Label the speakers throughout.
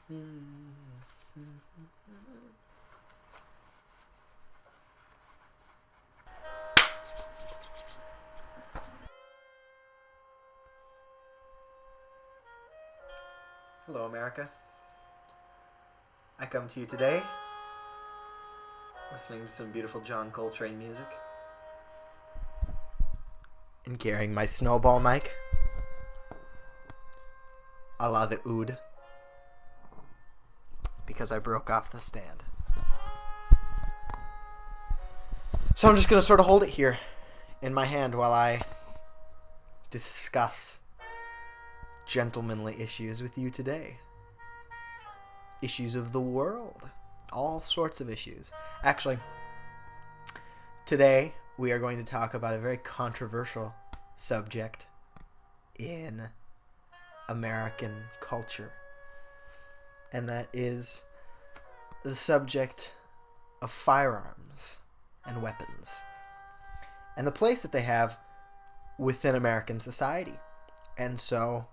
Speaker 1: Hello, America. I come to you today listening to some beautiful John Coltrane music and carrying my snowball mic a la the oud because I broke off the stand. So I'm just going to sort of hold it here in my hand while I discuss gentlemanly issues with you today. Issues of the world. All sorts of issues. Actually, today we are going to talk about a very controversial subject in American culture. And that is the subject of firearms and weapons. And the place that they have within American society. And so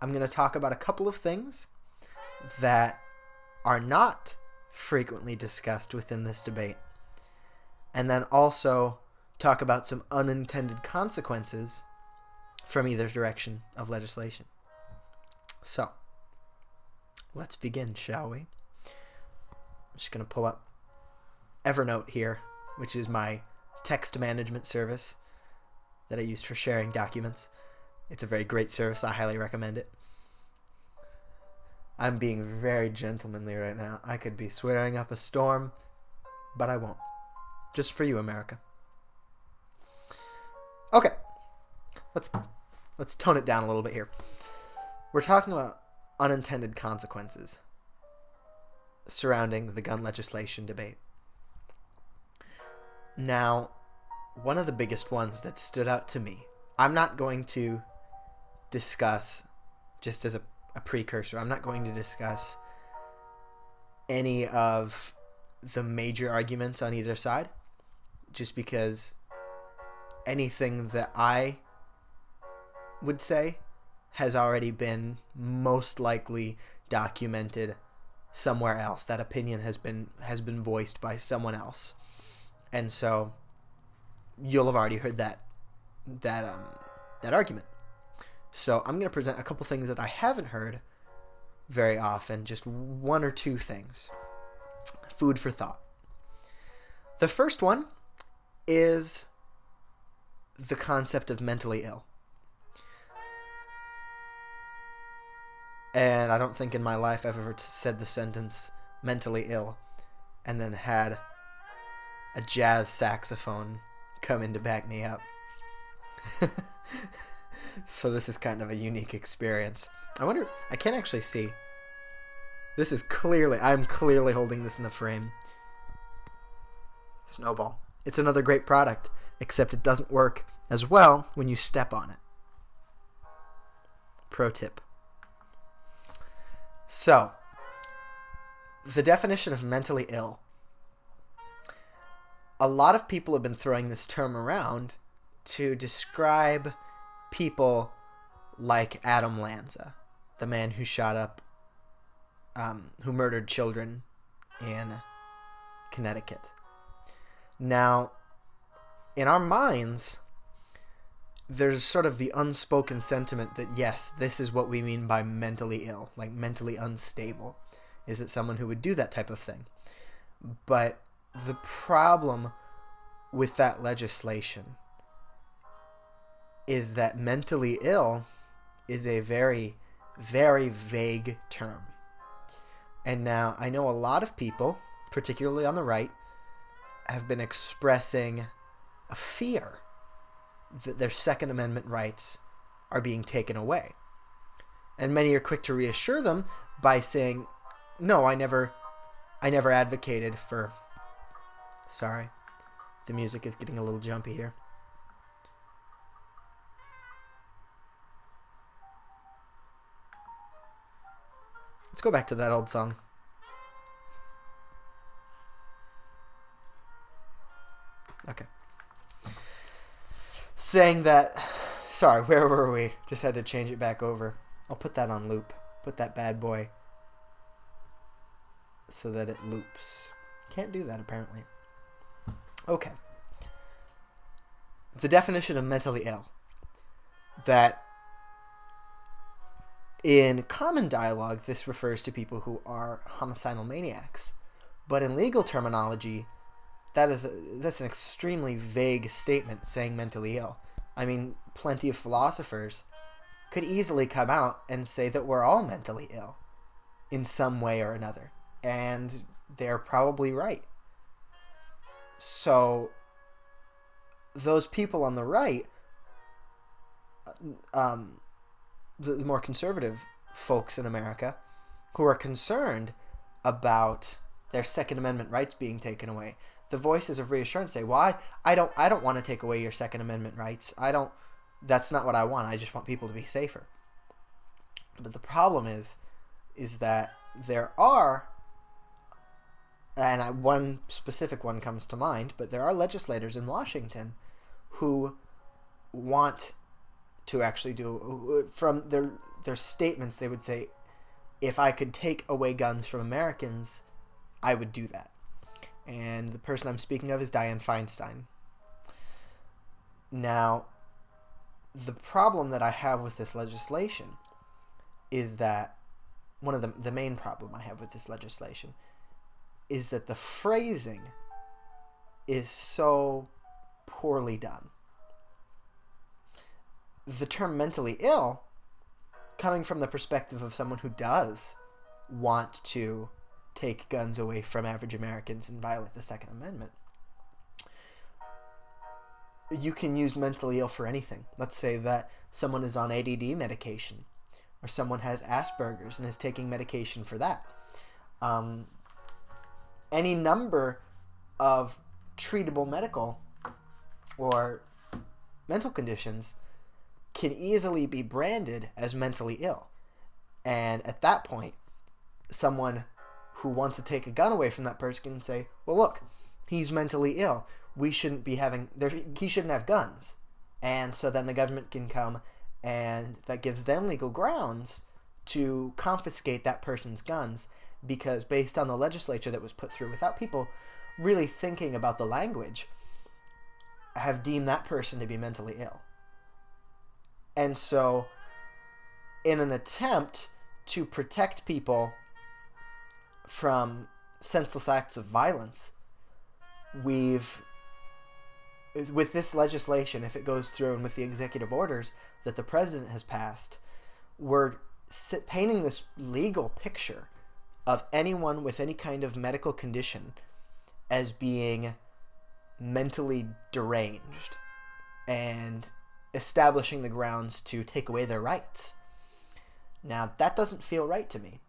Speaker 1: I'm going to talk about a couple of things that are not frequently discussed within this debate. And then also talk about some unintended consequences from either direction of legislation. So, let's begin, shall we? I'm just going to pull up Evernote here, which is my text management service that I use for sharing documents. It's a very great service. I highly recommend it. I'm being very gentlemanly right now. I could be swearing up a storm, but I won't. Just for you, America. Okay. Let's tone it down a little bit here. We're talking about unintended consequences surrounding the gun legislation debate. Now, one of the biggest ones that stood out to me, I'm not going to discuss, just as a precursor, I'm not going to discuss any of the major arguments on either side, just because anything that I would say has already been most likely documented somewhere else. That opinion has been voiced by someone else. And so you'll have already heard that argument. So I'm going to present a couple things that I haven't heard very often, just one or two things. Food for thought. The first one is the concept of mentally ill. And I don't think in my life I've ever said the sentence mentally ill and then had a jazz saxophone come in to back me up. So this is kind of a unique experience. I wonder, I can't actually see. This is I'm clearly holding this in the frame. Snowball. It's another great product, except it doesn't work as well when you step on it. Pro tip. So, the definition of mentally ill. A lot of people have been throwing this term around to describe people like Adam Lanza, the man who shot up, who murdered children in Connecticut. Now, in our minds, there's sort of the unspoken sentiment that, yes, this is what we mean by mentally ill, like mentally unstable. Is it someone who would do that type of thing? But the problem with that legislation is that mentally ill is a very, very vague term. And now I know a lot of people, particularly on the right, have been expressing a fear that their Second Amendment rights are being taken away. And many are quick to reassure them by saying, no, I never advocated for... Sorry, the music is getting a little jumpy here. Let's go back to that old song. Okay. Saying that... Sorry, where were we? Just had to change it back over. I'll put that on loop. Put that bad boy so that it loops. Can't do that, apparently. Okay. The definition of mentally ill. That in common dialogue, this refers to people who are homicidal maniacs. But in legal terminology, that's an extremely vague statement, saying mentally ill. I mean, plenty of philosophers could easily come out and say that we're all mentally ill in some way or another. And they're probably right. So those people on the right, the more conservative folks in America, who are concerned about their Second Amendment rights being taken away, the voices of reassurance say, "Well, I don't want to take away your Second Amendment rights. That's not what I want. I just want people to be safer." But the problem is that there are, and one specific one comes to mind, but there are legislators in Washington who want to actually do, from their statements, they would say, if I could take away guns from Americans, I would do that. And the person I'm speaking of is Dianne Feinstein. Now, the problem that I have with this legislation is that one of the main problem I have with this legislation is that the phrasing is so poorly done. The term mentally ill, coming from the perspective of someone who does want to take guns away from average Americans and violate the Second Amendment, you can use mentally ill for anything. Let's say that someone is on ADD medication, or someone has Asperger's and is taking medication for that. Any number of treatable medical or mental conditions can easily be branded as mentally ill. And at that point, someone who wants to take a gun away from that person can say, well, look, he's mentally ill. He shouldn't have guns. And so then the government can come, and that gives them legal grounds to confiscate that person's guns, because based on the legislature that was put through, without people really thinking about the language, have deemed that person to be mentally ill. And so, in an attempt to protect people from senseless acts of violence, with this legislation, if it goes through, and with the executive orders that the president has passed, we're painting this legal picture of anyone with any kind of medical condition as being mentally deranged, and establishing the grounds to take away their rights. Now, that doesn't feel right to me,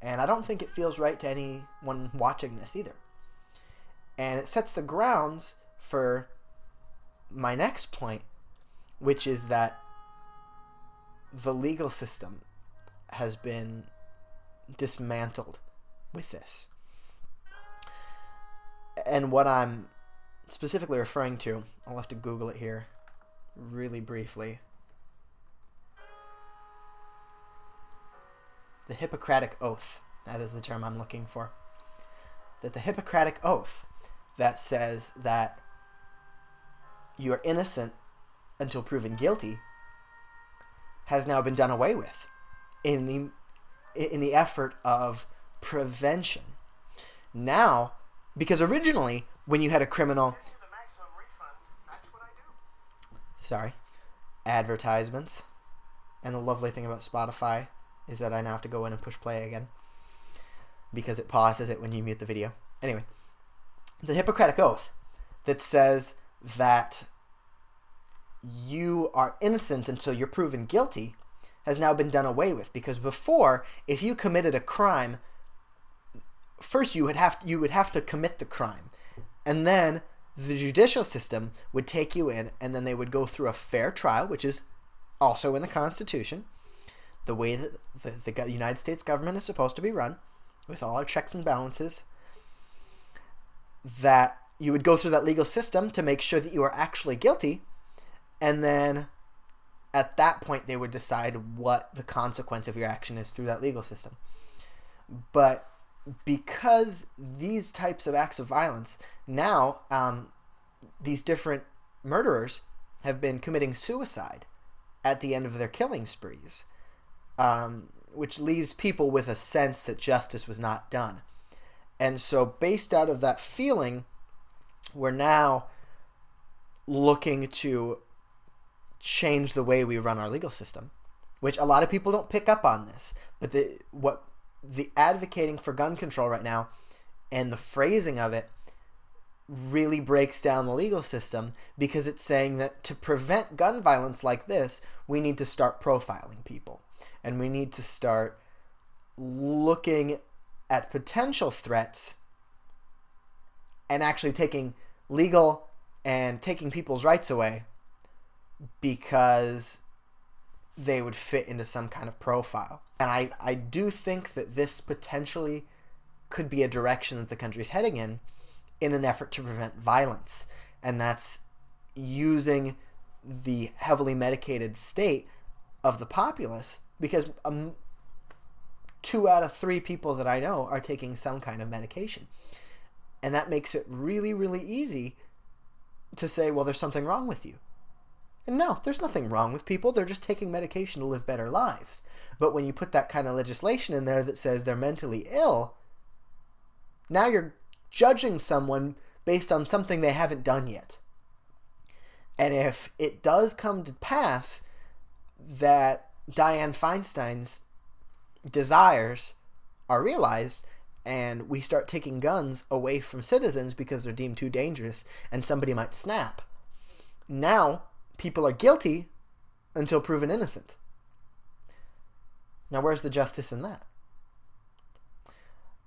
Speaker 1: and I don't think it feels right to anyone watching this either. And it sets the grounds for my next point, which is that the legal system has been dismantled with this. And what I'm specifically referring to, I'll have to Google it here really briefly. The Hippocratic Oath. That is the term I'm looking for. That the Hippocratic Oath that says that you are innocent until proven guilty has now been done away with in the effort of prevention. Now, because originally when you had a criminal, sorry, advertisements, and the lovely thing about Spotify is that I now have to go in and push play again because it pauses it when you mute the video. Anyway, the Hippocratic Oath that says that you are innocent until you're proven guilty has now been done away with, because before, if you committed a crime, first you would have to commit the crime, and then the judicial system would take you in, and then they would go through a fair trial, which is also in the Constitution, the way that the United States government is supposed to be run, with all our checks and balances, that you would go through that legal system to make sure that you are actually guilty, and then at that point they would decide what the consequence of your action is through that legal system. But because these types of acts of violence now, these different murderers have been committing suicide at the end of their killing sprees, which leaves people with a sense that justice was not done. And so based out of that feeling, we're now looking to change the way we run our legal system, which a lot of people don't pick up on this. But the advocating for gun control right now and the phrasing of it really breaks down the legal system, because it's saying that to prevent gun violence like this, we need to start profiling people, and we need to start looking at potential threats and actually taking legal and taking people's rights away because they would fit into some kind of profile. And I do think that this potentially could be a direction that the country's heading in an effort to prevent violence. And that's using the heavily medicated state of the populace, because 2 out of 3 people that I know are taking some kind of medication. And that makes it really, really easy to say, well, there's something wrong with you. And no, there's nothing wrong with people. They're just taking medication to live better lives. But when you put that kind of legislation in there that says they're mentally ill, now you're judging someone based on something they haven't done yet. And if it does come to pass that Dianne Feinstein's desires are realized, and we start taking guns away from citizens because they're deemed too dangerous and somebody might snap, now people are guilty until proven innocent. Now, where's the justice in that?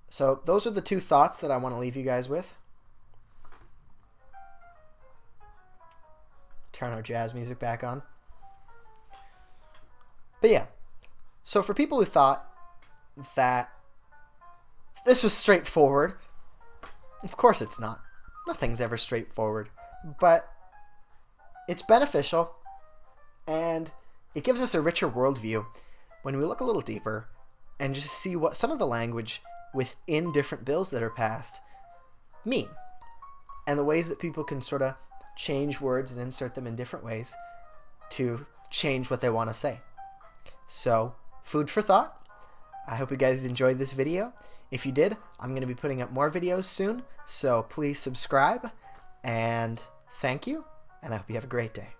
Speaker 1: So those are the 2 thoughts that I want to leave you guys with. Turn our jazz music back on. But yeah, so for people who thought that this was straightforward, of course it's not. Nothing's ever straightforward. But it's beneficial, and it gives us a richer worldview when we look a little deeper and just see what some of the language within different bills that are passed mean, and the ways that people can sort of change words and insert them in different ways to change what they want to say. So, food for thought. I hope you guys enjoyed this video. If you did, I'm going to be putting up more videos soon, so please subscribe, and thank you, and I hope you have a great day.